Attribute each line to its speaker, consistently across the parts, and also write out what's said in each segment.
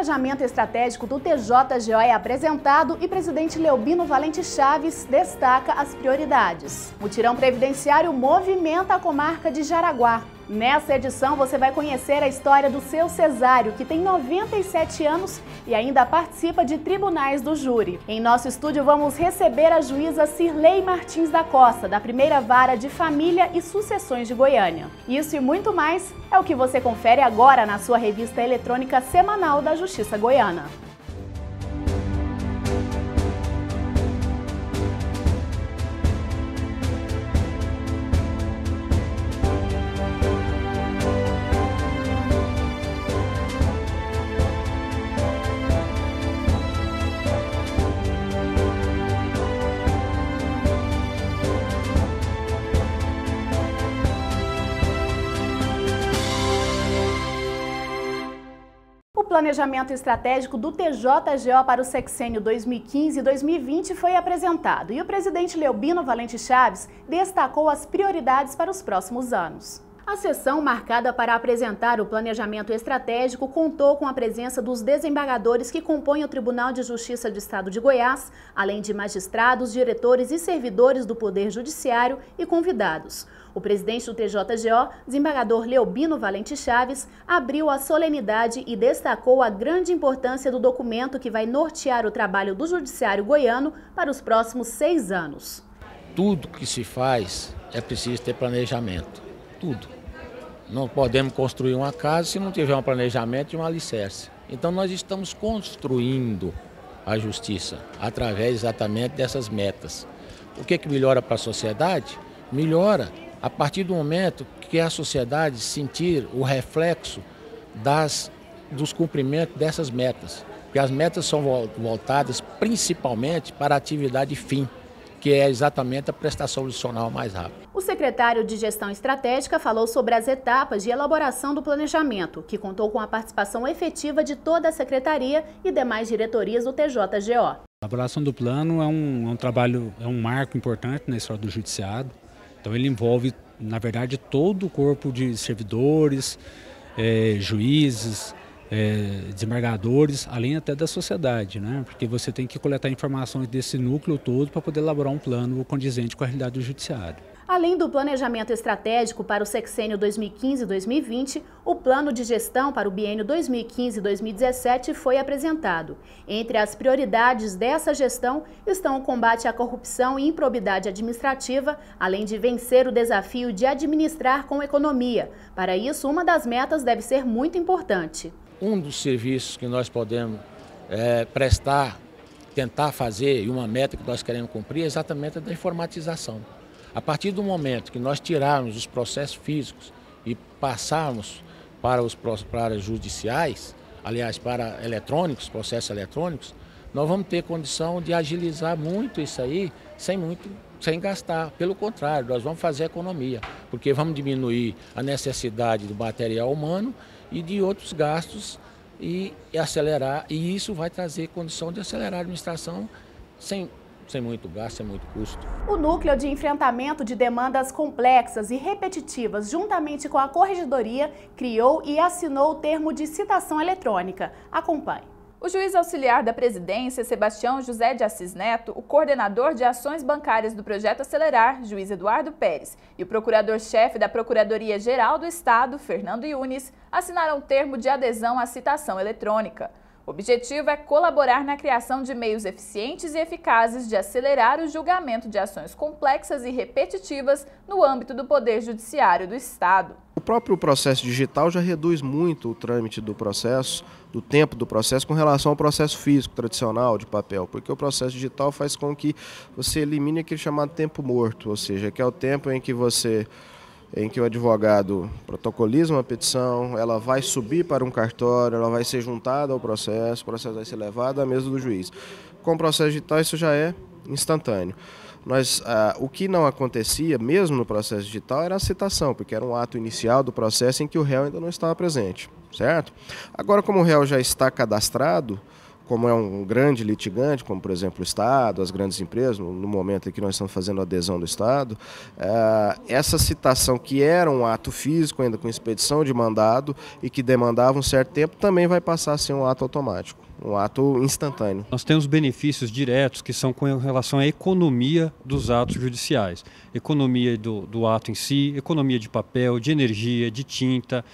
Speaker 1: planejamento estratégico do TJGO é apresentado e presidente Leobino Valente Chaves destaca as prioridades. O mutirão previdenciário movimenta a comarca de Jaraguá. Nessa edição você vai conhecer a história do seu Cesário, que tem 97 anos e ainda participa de tribunais do júri. Em nosso estúdio vamos receber a juíza Cirlei Martins da Costa, da primeira vara de Família e Sucessões de Goiânia. Isso e muito mais é o que você confere agora na sua revista eletrônica semanal da Justiça Goiana. O planejamento estratégico do TJGO para o sexênio 2015 e 2020 foi apresentado e o presidente Leobino Valente Chaves destacou as prioridades para os próximos anos. A sessão, marcada para apresentar o planejamento estratégico, contou com a presença dos desembargadores que compõem o Tribunal de Justiça do Estado de Goiás, além de magistrados, diretores e servidores do Poder Judiciário e convidados. O presidente do TJGO, desembargador Leobino Valente Chaves, abriu a solenidade e destacou a grande importância do documento que vai nortear o trabalho do Judiciário goiano para os próximos 6 anos.
Speaker 2: Tudo que se faz é preciso ter planejamento, tudo. Não podemos construir uma casa se não tiver um planejamento e um alicerce. Então nós estamos construindo a justiça através exatamente dessas metas. O que melhora para a sociedade? Melhora a partir do momento que a sociedade sentir o reflexo dos cumprimentos dessas metas. Porque as metas são voltadas principalmente para a atividade fim, que é exatamente a prestação judicional mais rápida.
Speaker 1: O secretário de Gestão Estratégica falou sobre as etapas de elaboração do planejamento, que contou com a participação efetiva de toda a secretaria e demais diretorias do TJGO.
Speaker 3: A elaboração do plano é um trabalho, é um marco importante na história do judiciário. Então ele envolve, na verdade, todo o corpo de servidores, juízes, desembargadores, além até da sociedade, né? Porque você tem que coletar informações desse núcleo todo para poder elaborar um plano condizente com a realidade do judiciário.
Speaker 1: Além do planejamento estratégico para o sexênio 2015 e 2020, o plano de gestão para o biênio 2015 e 2017 foi apresentado. Entre as prioridades dessa gestão estão o combate à corrupção e improbidade administrativa, além de vencer o desafio de administrar com economia. Para isso, uma das metas deve ser muito importante.
Speaker 2: Um dos serviços que nós podemos prestar, tentar fazer, e uma meta que nós queremos cumprir, é exatamente a da informatização. A partir do momento que nós tirarmos os processos físicos e passarmos para os judiciais, aliás, para eletrônicos, processos eletrônicos, nós vamos ter condição de agilizar muito isso aí sem gastar. Pelo contrário, nós vamos fazer economia, porque vamos diminuir a necessidade do material humano e de outros gastos e acelerar, e isso vai trazer condição de acelerar a administração sem muito gasto, sem muito custo.
Speaker 1: O Núcleo de Enfrentamento de Demandas Complexas e Repetitivas, juntamente com a Corregedoria, criou e assinou o termo de citação eletrônica. Acompanhe.
Speaker 4: O juiz auxiliar da presidência, Sebastião José de Assis Neto, o coordenador de ações bancárias do Projeto Acelerar, juiz Eduardo Pérez, e o procurador-chefe da Procuradoria-Geral do Estado, Fernando Yunes, assinaram o termo de adesão à citação eletrônica. O objetivo é colaborar na criação de meios eficientes e eficazes de acelerar o julgamento de ações complexas e repetitivas no âmbito do Poder Judiciário do Estado.
Speaker 5: O próprio processo digital já reduz muito o trâmite do processo, do tempo do processo, com relação ao processo físico tradicional de papel, porque o processo digital faz com que você elimine aquele chamado tempo morto, ou seja, que é o tempo em que o advogado protocoliza uma petição, ela vai subir para um cartório, ela vai ser juntada ao processo, o processo vai ser levado à mesa do juiz. Com o processo digital isso já é instantâneo. O que não acontecia, mesmo no processo digital, era a citação, porque era um ato inicial do processo em que o réu ainda não estava presente, certo? Agora, como o réu já está cadastrado, como é um grande litigante, como por exemplo o Estado, as grandes empresas, no momento em que nós estamos fazendo a adesão do Estado, essa citação que era um ato físico, ainda com expedição de mandado e que demandava um certo tempo, também vai passar a ser um ato automático, um ato instantâneo.
Speaker 6: Nós temos benefícios diretos que são com relação à economia dos atos judiciais. Economia do ato em si, economia de papel, de energia, de tinta,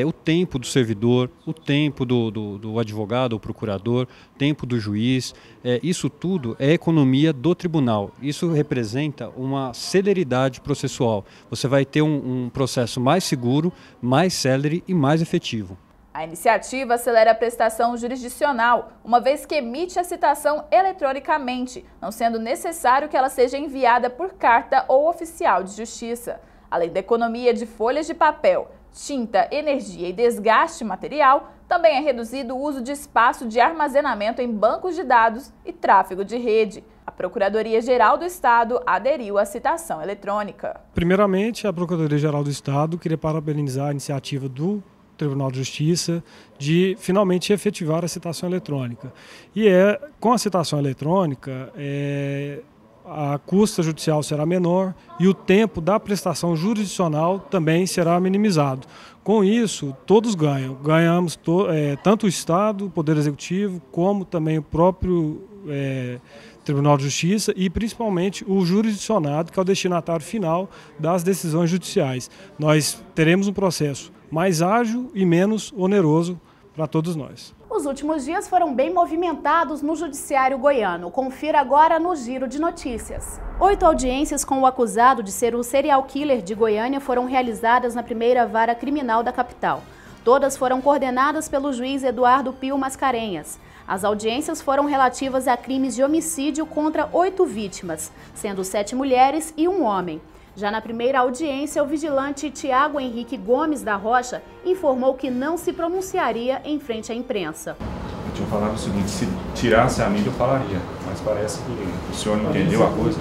Speaker 6: o tempo do servidor, o tempo do advogado ou procurador, tempo do juiz. Isso tudo é economia do tribunal. Isso representa uma celeridade processual. Você vai ter um processo mais seguro, mais célere e mais efetivo.
Speaker 4: A iniciativa acelera a prestação jurisdicional, uma vez que emite a citação eletronicamente, não sendo necessário que ela seja enviada por carta ou oficial de justiça. Além da economia de folhas de papel, tinta, energia e desgaste material, também é reduzido o uso de espaço de armazenamento em bancos de dados e tráfego de rede. A Procuradoria-Geral do Estado aderiu à citação eletrônica.
Speaker 7: Primeiramente, a Procuradoria-Geral do Estado queria parabenizar a iniciativa do Tribunal de Justiça de finalmente efetivar a citação eletrônica. E com a citação eletrônica, a custa judicial será menor e o tempo da prestação jurisdicional também será minimizado. Com isso, todos ganham. Ganhamos tanto o Estado, o Poder Executivo, como também o próprio Tribunal de Justiça e principalmente o jurisdicionado, que é o destinatário final das decisões judiciais. Nós teremos um processo mais ágil e menos oneroso para todos nós.
Speaker 1: Os últimos dias foram bem movimentados no Judiciário goiano. Confira agora no Giro de Notícias. 8 audiências com o acusado de ser o serial killer de Goiânia foram realizadas na primeira vara criminal da capital. Todas foram coordenadas pelo juiz Eduardo Pio Mascarenhas. As audiências foram relativas a crimes de homicídio contra 8 vítimas, sendo 7 mulheres e 1 homem. Já na primeira audiência, o vigilante Tiago Henrique Gomes da Rocha informou que não se pronunciaria em frente à imprensa.
Speaker 8: Eu tinha falado o seguinte, se tirasse a mídia eu falaria, mas parece que o senhor não entendeu a coisa.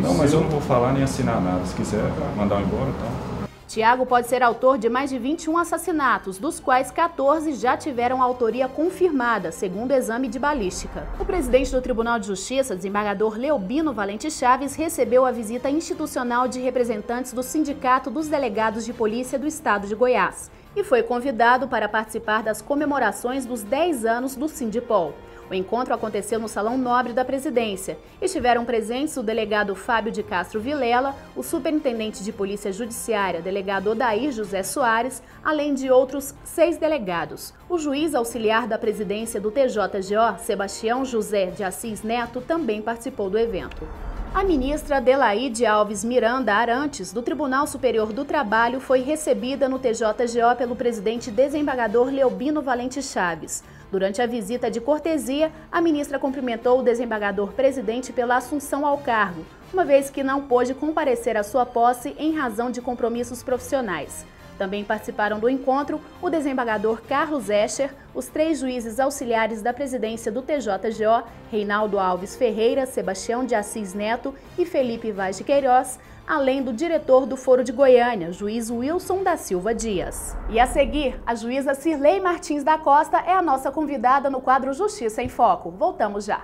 Speaker 8: Não, mas eu não vou falar nem assinar nada, se quiser mandar embora, então...
Speaker 1: Tiago pode ser autor de mais de 21 assassinatos, dos quais 14 já tiveram autoria confirmada, segundo o exame de balística. O presidente do Tribunal de Justiça, desembargador Leobino Valente Chaves, recebeu a visita institucional de representantes do Sindicato dos Delegados de Polícia do Estado de Goiás e foi convidado para participar das comemorações dos 10 anos do Sindipol. O encontro aconteceu no Salão Nobre da Presidência. Estiveram presentes o delegado Fábio de Castro Vilela, o superintendente de Polícia Judiciária, delegado Odair José Soares, além de outros 6 delegados. O juiz auxiliar da presidência do TJGO, Sebastião José de Assis Neto, também participou do evento. A ministra Adelaide Alves Miranda Arantes, do Tribunal Superior do Trabalho, foi recebida no TJGO pelo presidente desembargador Leobino Valente Chaves. Durante a visita de cortesia, a ministra cumprimentou o desembargador presidente pela assunção ao cargo, uma vez que não pôde comparecer à sua posse em razão de compromissos profissionais. Também participaram do encontro o desembargador Carlos Escher, os 3 juízes auxiliares da presidência do TJGO, Reinaldo Alves Ferreira, Sebastião de Assis Neto e Felipe Vaz de Queiroz, além do diretor do Foro de Goiânia, juiz Wilson da Silva Dias. E a seguir, a juíza Cirlei Martins da Costa é a nossa convidada no quadro Justiça em Foco. Voltamos já.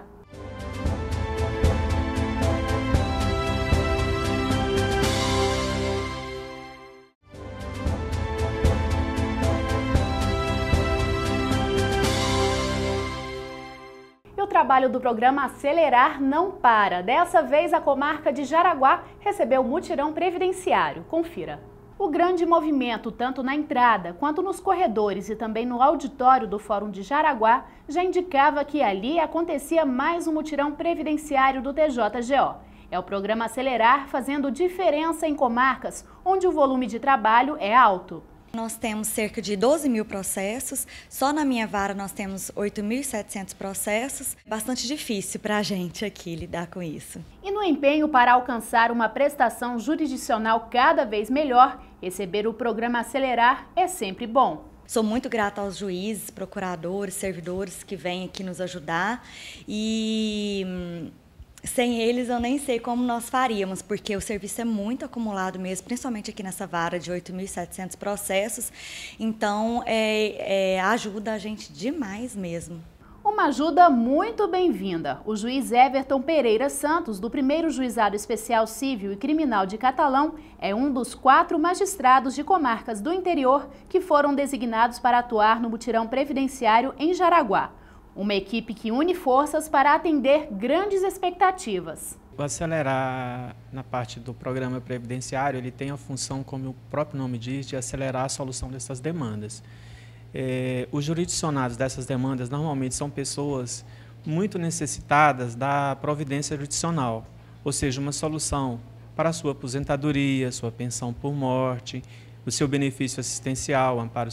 Speaker 1: O trabalho do programa Acelerar não para. Dessa vez, a comarca de Jaraguá recebeu mutirão previdenciário. Confira. O grande movimento, tanto na entrada quanto nos corredores e também no auditório do Fórum de Jaraguá, já indicava que ali acontecia mais um mutirão previdenciário do TJGO. É o programa Acelerar fazendo diferença em comarcas onde o volume de trabalho é alto.
Speaker 9: Nós temos cerca de 12 mil processos, só na minha vara nós temos 8.700 processos. Bastante difícil para a gente aqui lidar com isso.
Speaker 1: E no empenho para alcançar uma prestação jurisdicional cada vez melhor, receber o programa Acelerar é sempre bom.
Speaker 9: Sou muito grata aos juízes, procuradores, servidores que vêm aqui nos ajudar e Sem eles eu nem sei como nós faríamos, porque o serviço é muito acumulado mesmo, principalmente aqui nessa vara de 8.700 processos, então ajuda a gente demais mesmo.
Speaker 1: Uma ajuda muito bem-vinda. O juiz Everton Pereira Santos, do 1º Juizado Especial Civil e Criminal de Catalão, é um dos 4 magistrados de comarcas do interior que foram designados para atuar no mutirão previdenciário em Jaraguá. Uma equipe que une forças para atender grandes expectativas.
Speaker 10: O acelerar na parte do programa previdenciário, ele tem a função, como o próprio nome diz, de acelerar a solução dessas demandas. Os jurisdicionados dessas demandas normalmente são pessoas muito necessitadas da providência jurisdicional, ou seja, uma solução para a sua aposentadoria, sua pensão por morte, o seu benefício assistencial, amparo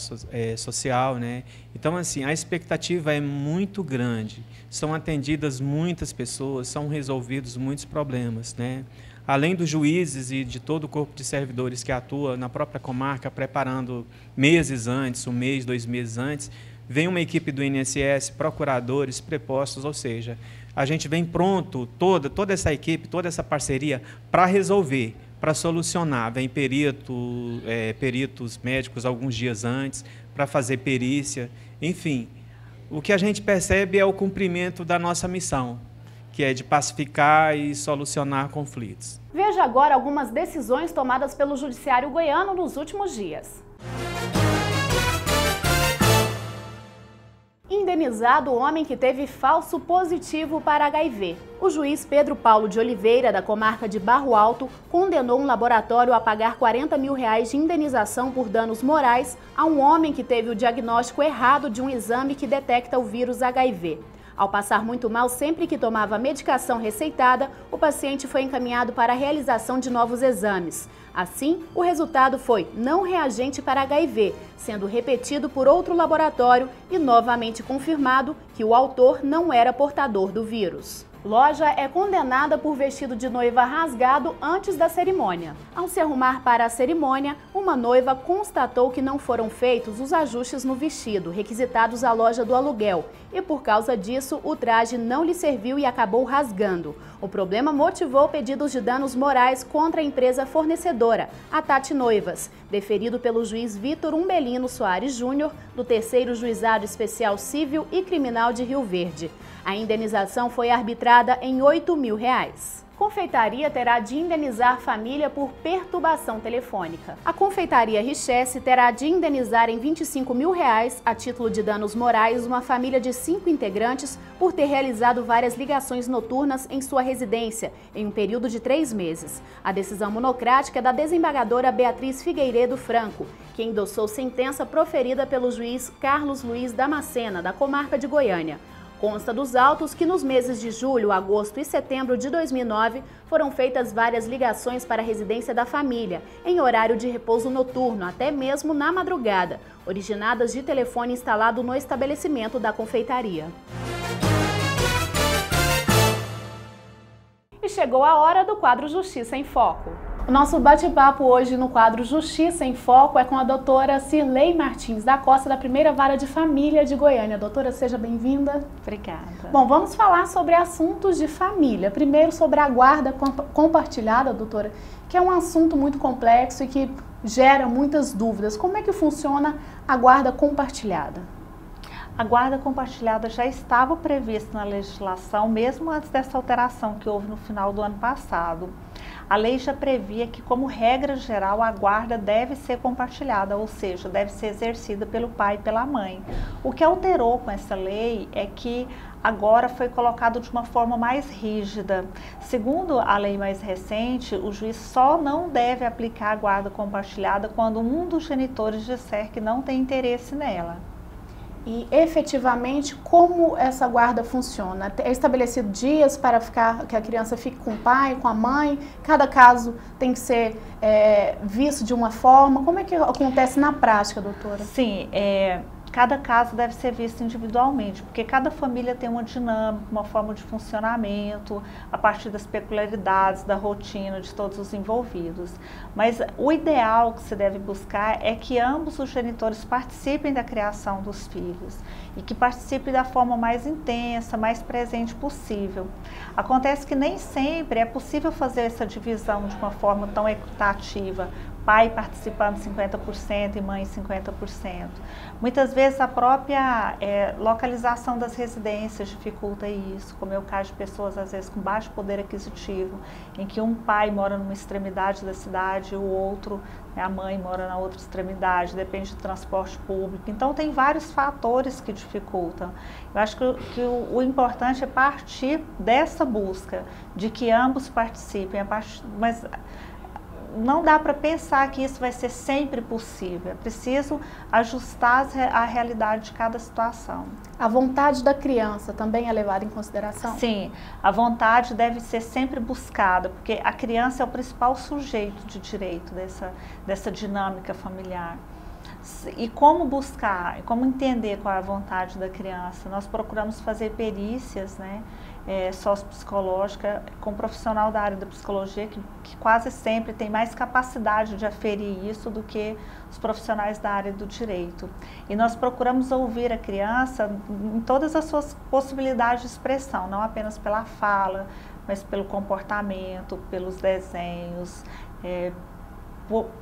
Speaker 10: social, né? Então, assim, a expectativa é muito grande, são atendidas muitas pessoas, são resolvidos muitos problemas, né? Além dos juízes e de todo o corpo de servidores que atua na própria comarca, preparando meses antes, 1 mês, 2 meses antes, vem uma equipe do INSS, procuradores, prepostos, ou seja, a gente vem pronto, toda essa equipe, toda essa parceria para resolver, para solucionar. Vem peritos médicos alguns dias antes, para fazer perícia, enfim. O que a gente percebe é o cumprimento da nossa missão, que é de pacificar e solucionar conflitos.
Speaker 1: Veja agora algumas decisões tomadas pelo Judiciário goiano nos últimos dias. Indenizado o homem que teve falso positivo para HIV. O juiz Pedro Paulo de Oliveira, da comarca de Barro Alto, condenou um laboratório a pagar R$40 mil de indenização por danos morais a um homem que teve o diagnóstico errado de um exame que detecta o vírus HIV. Ao passar muito mal sempre que tomava a medicação receitada, o paciente foi encaminhado para a realização de novos exames. Assim, o resultado foi não reagente para HIV, sendo repetido por outro laboratório e novamente confirmado que o autor não era portador do vírus. Loja é condenada por vestido de noiva rasgado antes da cerimônia. Ao se arrumar para a cerimônia, uma noiva constatou que não foram feitos os ajustes no vestido, requisitados à loja do aluguel, e por causa disso, o traje não lhe serviu e acabou rasgando. O problema motivou pedidos de danos morais contra a empresa fornecedora, a Tati Noivas, deferido pelo juiz Vitor Umbelino Soares Júnior, do 3º Juizado Especial Civil e Criminal de Rio Verde. A indenização foi arbitrada em R$8 mil. Confeitaria terá de indenizar família por perturbação telefônica. A confeitaria Richesse terá de indenizar em R$25 mil a título de danos morais uma família de 5 integrantes por ter realizado várias ligações noturnas em sua residência em um período de 3 meses. A decisão monocrática é da desembargadora Beatriz Figueiredo Franco, que endossou sentença proferida pelo juiz Carlos Luiz Damascena, da comarca de Goiânia. Consta dos autos que nos meses de julho, agosto e setembro de 2009 foram feitas várias ligações para a residência da família, em horário de repouso noturno, até mesmo na madrugada, originadas de telefone instalado no estabelecimento da confeitaria. E chegou a hora do quadro Justiça em Foco. O nosso bate-papo hoje no quadro Justiça em Foco é com a doutora Cirlei Martins da Costa, da Primeira Vara de Família de Goiânia. Doutora, seja bem-vinda.
Speaker 11: Obrigada.
Speaker 1: Bom, vamos falar sobre assuntos de família. Primeiro sobre a guarda compartilhada, doutora, que é um assunto muito complexo e que gera muitas dúvidas. Como é que funciona a guarda compartilhada?
Speaker 11: A guarda compartilhada já estava prevista na legislação, mesmo antes dessa alteração que houve no final do ano passado. A lei já previa que, como regra geral, a guarda deve ser compartilhada, ou seja, deve ser exercida pelo pai e pela mãe. O que alterou com essa lei é que agora foi colocado de uma forma mais rígida. Segundo a lei mais recente, o juiz só não deve aplicar a guarda compartilhada quando um dos genitores disser que não tem interesse nela.
Speaker 1: E efetivamente, como essa guarda funciona? É estabelecido dias para que a criança fique com o pai, com a mãe? Cada caso tem que ser visto de uma forma? Como é que acontece na prática, doutora?
Speaker 11: Sim, cada caso deve ser visto individualmente, porque cada família tem uma dinâmica, uma forma de funcionamento, a partir das peculiaridades, da rotina de todos os envolvidos. Mas o ideal que se deve buscar é que ambos os genitores participem da criação dos filhos e que participem da forma mais intensa, mais presente possível. Acontece que nem sempre é possível fazer essa divisão de uma forma tão equitativa, pai participando 50% e mãe 50%. Muitas vezes a própria localização das residências dificulta isso, como é o caso de pessoas às vezes com baixo poder aquisitivo, em que um pai mora numa extremidade da cidade e o outro, a mãe mora na outra extremidade, depende do transporte público. Então tem vários fatores que dificultam. Eu acho que o importante é partir dessa busca, de que ambos participem, mas não dá para pensar que isso vai ser sempre possível, é preciso ajustar a realidade de cada situação.
Speaker 1: A vontade da criança também é levada em consideração?
Speaker 11: Sim, a vontade deve ser sempre buscada, porque a criança é o principal sujeito de direito dessa dinâmica familiar. E como buscar, como entender qual é a vontade da criança? Nós procuramos fazer perícias, né, sociopsicológica com um profissional da área da psicologia que quase sempre tem mais capacidade de aferir isso do que os profissionais da área do direito. E nós procuramos ouvir a criança em todas as suas possibilidades de expressão, não apenas pela fala, mas pelo comportamento, pelos desenhos,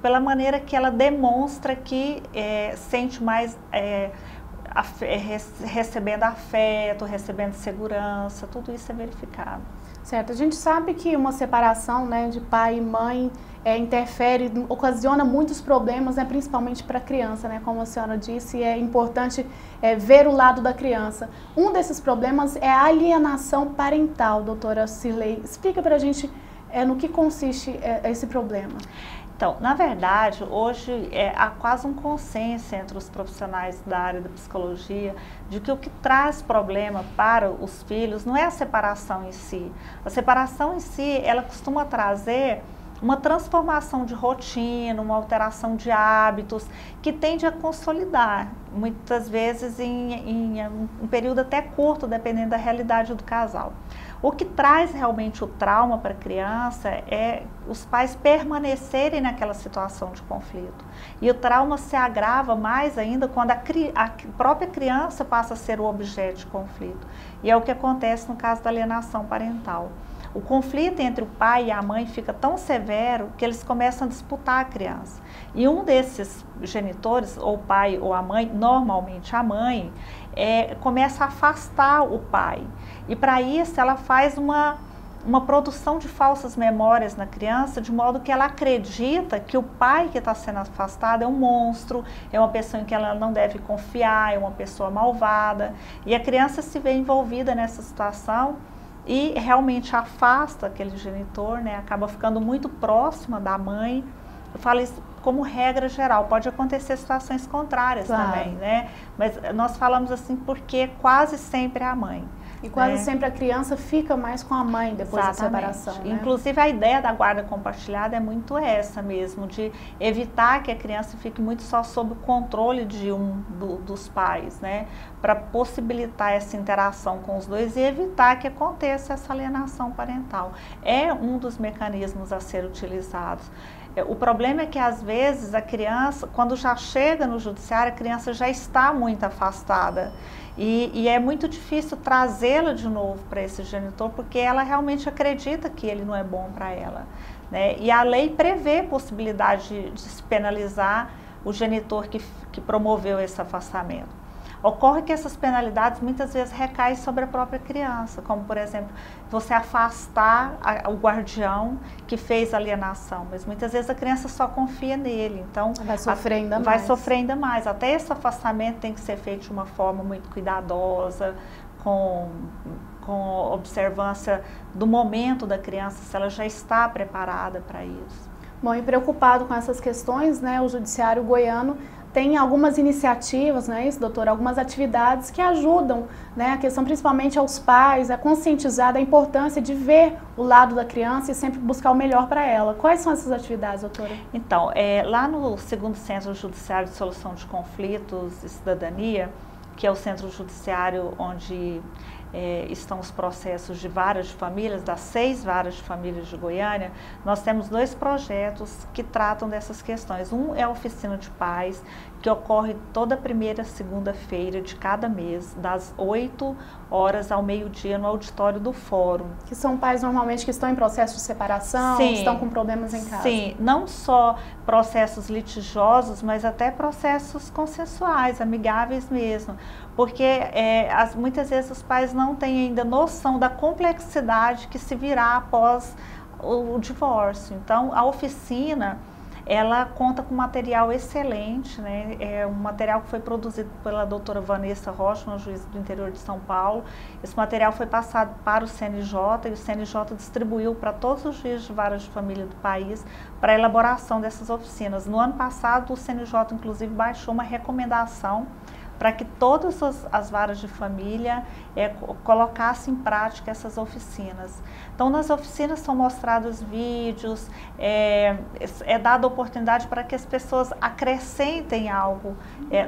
Speaker 11: pela maneira que ela demonstra que sente mais recebendo afeto, recebendo segurança, tudo isso é verificado.
Speaker 1: Certo, a gente sabe que uma separação, né, de pai e mãe interfere, ocasiona muitos problemas, né, principalmente para a criança, né, como a senhora disse, é importante ver o lado da criança. Um desses problemas é a alienação parental, doutora Cirlei. Explica para a gente no que consiste esse problema.
Speaker 11: Então, na verdade, hoje há quase um consenso entre os profissionais da área da psicologia de que o que traz problema para os filhos não é a separação em si. A separação em si, ela costuma trazer uma transformação de rotina, uma alteração de hábitos que tende a consolidar, muitas vezes em um período até curto, dependendo da realidade do casal. O que traz realmente o trauma para a criança é os pais permanecerem naquela situação de conflito. E o trauma se agrava mais ainda quando a própria criança passa a ser o objeto de conflito. E é o que acontece no caso da alienação parental. O conflito entre o pai e a mãe fica tão severo que eles começam a disputar a criança. E um desses genitores, ou o pai ou a mãe, normalmente a mãe, começa a afastar o pai. E para isso ela faz uma produção de falsas memórias na criança, de modo que ela acredita que o pai que está sendo afastado é um monstro, é uma pessoa em que ela não deve confiar, é uma pessoa malvada. E a criança se vê envolvida nessa situação e realmente afasta aquele genitor, né? Acaba ficando muito próxima da mãe. Eu falo isso como regra geral, pode acontecer situações contrárias também, né? Mas nós falamos assim porque quase sempre é a mãe.
Speaker 1: E quase sempre a criança fica mais com a mãe depois da separação, né?
Speaker 11: Inclusive a ideia da guarda compartilhada é muito essa mesmo, de evitar que a criança fique muito só sob o controle de dos pais, né? Para possibilitar essa interação com os dois e evitar que aconteça essa alienação parental. É um dos mecanismos a ser utilizados. O problema é que às vezes a criança, quando já chega no judiciário, a criança já está muito afastada. E é muito difícil trazê-la de novo para esse genitor, porque ela realmente acredita que ele não é bom para ela, né? E a lei prevê possibilidade de se penalizar o genitor que promoveu esse afastamento. Ocorre que essas penalidades muitas vezes recaem sobre a própria criança, como por exemplo, você afastar o guardião que fez a alienação, mas muitas vezes a criança só confia nele, então
Speaker 1: vai sofrer ainda mais.
Speaker 11: Até esse afastamento tem que ser feito de uma forma muito cuidadosa, com observância do momento da criança, se ela já está preparada para isso.
Speaker 1: Bom, e preocupado com essas questões, né, o Judiciário goiano tem algumas iniciativas, não é isso, doutora? Algumas atividades que ajudam, né, a questão principalmente aos pais, a conscientizar da importância de ver o lado da criança e sempre buscar o melhor para ela. Quais são essas atividades, doutora?
Speaker 11: Então, lá no 2º Centro Judiciário de Solução de Conflitos e Cidadania, que é o centro judiciário onde estão os processos de varas de famílias, das 6 varas de famílias de Goiânia, nós temos 2 projetos que tratam dessas questões. Um é a oficina de pais, que ocorre toda primeira segunda-feira de cada mês, das 8 horas ao meio-dia no auditório do Fórum.
Speaker 1: Que são pais normalmente que estão em processo de separação,
Speaker 11: sim,
Speaker 1: estão com problemas em casa.
Speaker 11: Sim, não só processos litigiosos, mas até processos consensuais, amigáveis mesmo. Porque muitas vezes os pais não têm ainda noção da complexidade que se virá após o divórcio. Então, a oficina, ela conta com material excelente, né? É um material que foi produzido pela doutora Vanessa Rocha, uma juíza do interior de São Paulo. Esse material foi passado para o CNJ e o CNJ distribuiu para todos os juízes de varas de família do país para a elaboração dessas oficinas. No ano passado, o CNJ, inclusive, baixou uma recomendação para que todas as varas de família colocassem em prática essas oficinas. Então, nas oficinas são mostrados vídeos, é dada oportunidade para que as pessoas acrescentem algo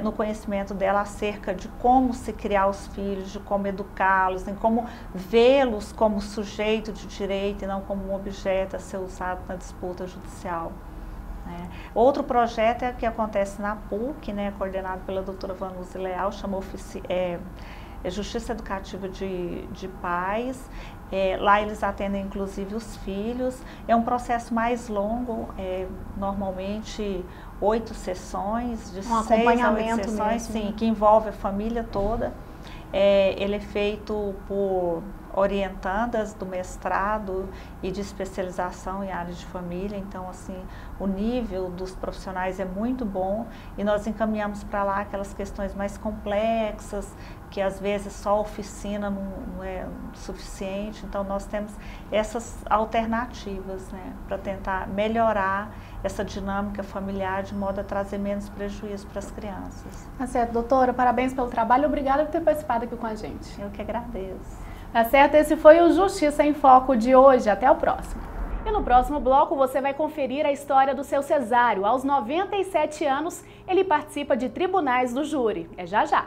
Speaker 11: no conhecimento dela acerca de como se criar os filhos, de como educá-los, em como vê-los como sujeito de direito e não como um objeto a ser usado na disputa judicial. Outro projeto que acontece na PUC, coordenado pela doutora Vanusa Leal, chama Justiça Educativa de Pais. Lá eles atendem inclusive os filhos. É um processo mais longo, normalmente 8 sessões, de 6 a 8 sessões, sim, que envolve a família toda. Ele é feito por orientandas do mestrado e de especialização em áreas de família, então assim, o nível dos profissionais é muito bom e nós encaminhamos para lá aquelas questões mais complexas, que às vezes só a oficina não é suficiente, então nós temos essas alternativas, para tentar melhorar essa dinâmica familiar de modo a trazer menos prejuízo para as crianças.
Speaker 1: Tá certo, doutora, parabéns pelo trabalho, obrigada por ter participado aqui com a gente.
Speaker 11: Eu que agradeço.
Speaker 1: Tá certo, esse foi o Justiça em Foco de hoje, até o próximo. E no próximo bloco você vai conferir a história do seu Cesário. Aos 97 anos, ele participa de tribunais do júri. É já já.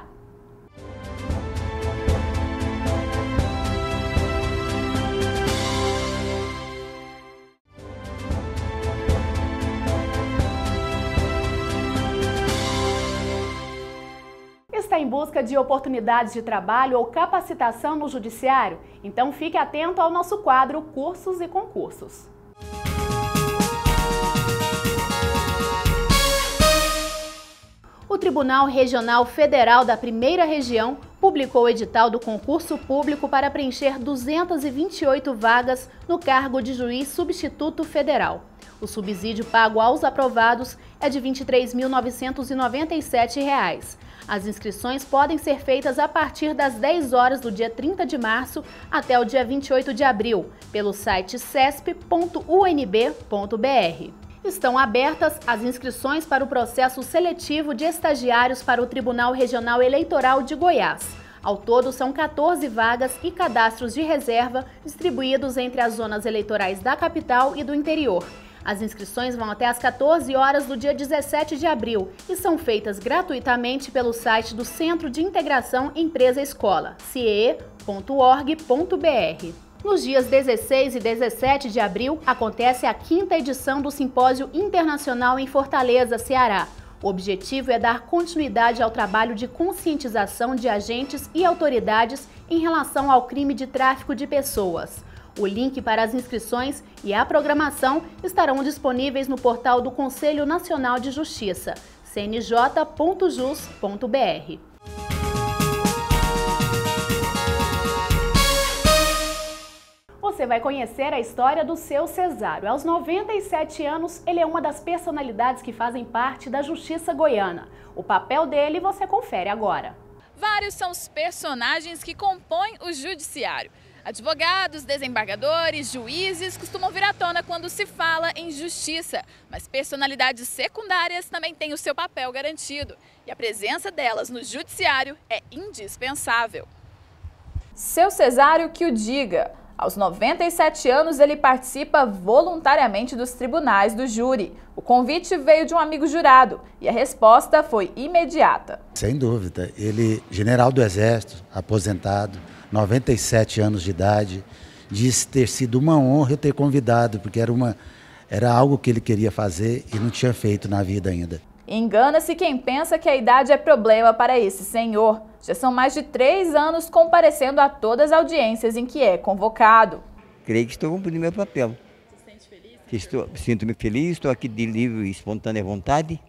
Speaker 1: Está em busca de oportunidades de trabalho ou capacitação no Judiciário? Então fique atento ao nosso quadro Cursos e Concursos. O Tribunal Regional Federal da Primeira Região publicou o edital do concurso público para preencher 228 vagas no cargo de juiz substituto federal. O subsídio pago aos aprovados é de R$ 23.997. As inscrições podem ser feitas a partir das 10 horas do dia 30 de março até o dia 28 de abril, pelo site cesp.unb.br. Estão abertas as inscrições para o processo seletivo de estagiários para o Tribunal Regional Eleitoral de Goiás. Ao todo, são 14 vagas e cadastros de reserva distribuídos entre as zonas eleitorais da capital e do interior. As inscrições vão até às 14 horas do dia 17 de abril e são feitas gratuitamente pelo site do Centro de Integração Empresa-Escola, ciee.org.br. Nos dias 16 e 17 de abril, acontece a 5ª edição do Simpósio Internacional em Fortaleza, Ceará. O objetivo é dar continuidade ao trabalho de conscientização de agentes e autoridades em relação ao crime de tráfico de pessoas. O link para as inscrições e a programação estarão disponíveis no portal do Conselho Nacional de Justiça, cnj.jus.br. Você vai conhecer a história do seu Cesário. Aos 97 anos, ele é uma das personalidades que fazem parte da Justiça Goiana. O papel dele você confere agora.
Speaker 4: Vários são os personagens que compõem o Judiciário. Advogados, desembargadores, juízes costumam vir à tona quando se fala em justiça, mas personalidades secundárias também têm o seu papel garantido e a presença delas no judiciário é indispensável. Seu Cesário que o diga. Aos 97 anos, ele participa voluntariamente dos tribunais do júri. O convite veio de um amigo jurado e a resposta foi imediata.
Speaker 12: Sem dúvida. Ele, general do Exército, aposentado, 97 anos de idade, disse ter sido uma honra eu ter convidado, porque era algo que ele queria fazer e não tinha feito na vida ainda.
Speaker 4: Engana-se quem pensa que a idade é problema para esse senhor. Já são mais de 3 anos comparecendo a todas as audiências em que é convocado.
Speaker 13: Creio que estou cumprindo meu papel.
Speaker 4: Você se sente feliz?
Speaker 13: Sinto-me feliz, estou aqui de livre e espontânea vontade,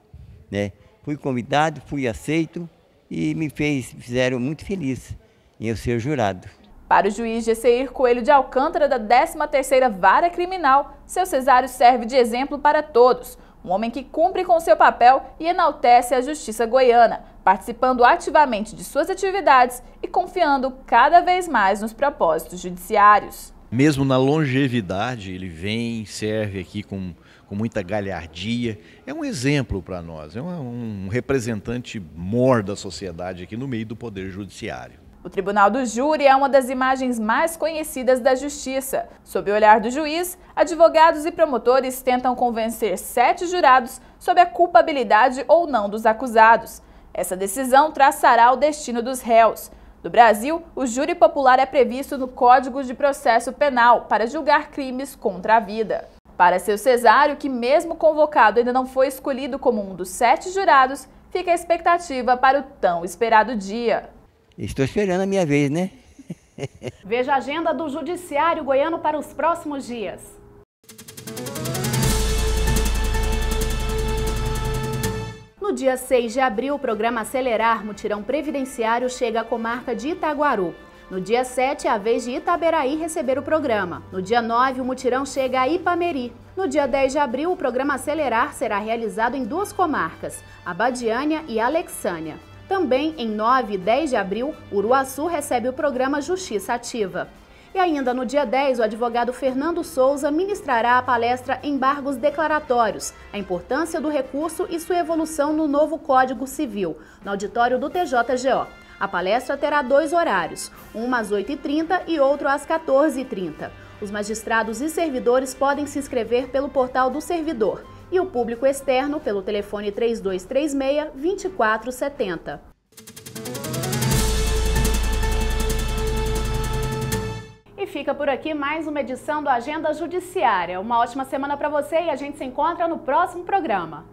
Speaker 13: né? Fui convidado, fui aceito e me fizeram muito feliz em eu ser jurado.
Speaker 4: Para o juiz Gesseir Coelho de Alcântara, da 13ª Vara Criminal, seu Cesário serve de exemplo para todos. Um homem que cumpre com seu papel e enaltece a justiça goiana, participando ativamente de suas atividades e confiando cada vez mais nos propósitos judiciários.
Speaker 14: Mesmo na longevidade, ele vem, serve aqui com muita galhardia. É um exemplo para nós, é um representante mor da sociedade aqui no meio do Poder Judiciário.
Speaker 4: O Tribunal do Júri é uma das imagens mais conhecidas da Justiça. Sob o olhar do juiz, advogados e promotores tentam convencer 7 jurados sobre a culpabilidade ou não dos acusados. Essa decisão traçará o destino dos réus. No Brasil, o júri popular é previsto no Código de Processo Penal para julgar crimes contra a vida. Para seu Cesário, que mesmo convocado ainda não foi escolhido como um dos 7 jurados, fica a expectativa para o tão esperado dia.
Speaker 13: Estou esperando a minha vez, né?
Speaker 1: Veja a agenda do Judiciário Goiano para os próximos dias. No dia 6 de abril, o programa Acelerar Mutirão Previdenciário chega à comarca de Itaguaru. No dia 7, é a vez de Itaberaí receber o programa. No dia 9, o mutirão chega a Ipameri. No dia 10 de abril, o programa Acelerar será realizado em 2 comarcas, Abadiânia e Alexânia. Também em 9 e 10 de abril, Uruaçu recebe o programa Justiça Ativa. E ainda no dia 10, o advogado Fernando Souza ministrará a palestra Embargos Declaratórios, a importância do recurso e sua evolução no novo Código Civil, no auditório do TJGO. A palestra terá 2 horários, um às 8h30 e outro às 14h30. Os magistrados e servidores podem se inscrever pelo portal do servidor e o público externo pelo telefone 3236-2470. E fica por aqui mais uma edição do Agenda Judiciária. Uma ótima semana para você e a gente se encontra no próximo programa.